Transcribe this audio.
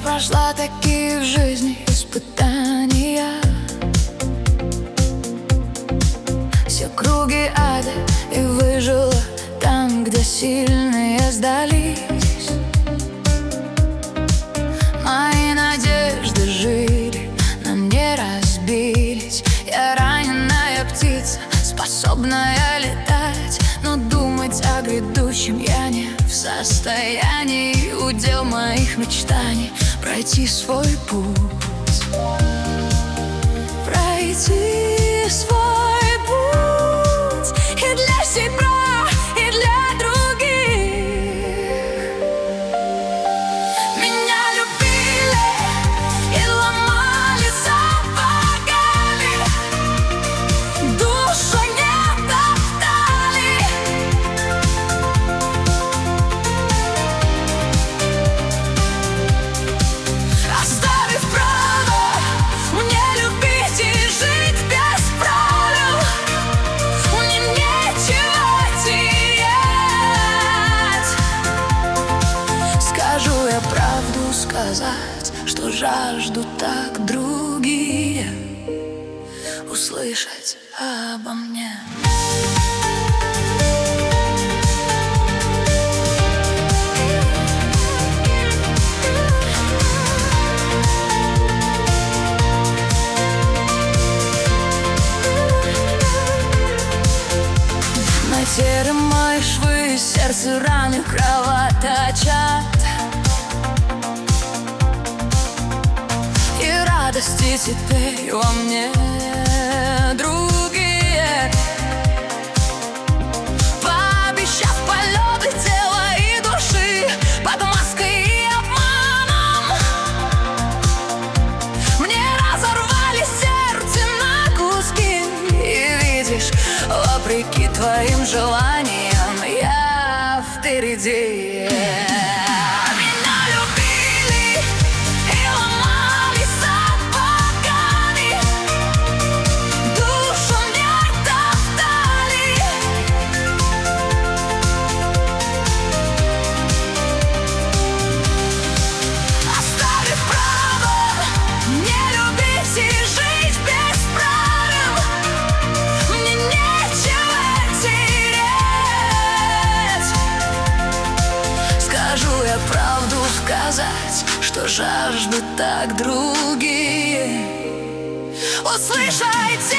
Прошла такие в жизни испытания, все круги ада, и выжила там, где сильные сдались. Мои надежды жили, но не разбились. Я раненая птица, способная летать, но думать о грядущем я не в состоянии. Удел моих мечтаний пройти свой путь, пройти свой путь и для себя, и для других. Меня любили и ломали сапогами, душу не топтали. Сказать, что жаждут так другие услышать обо мне. Материя мои швы, сердце раны кровоточат. Радости теперь во мне другие, пообещав полеты тела и души под маской и обманом. Мне разорвали сердце на куски, и видишь, вопреки твоим желаниям я впереди. Правду сказать, что жаждут так другие услышать.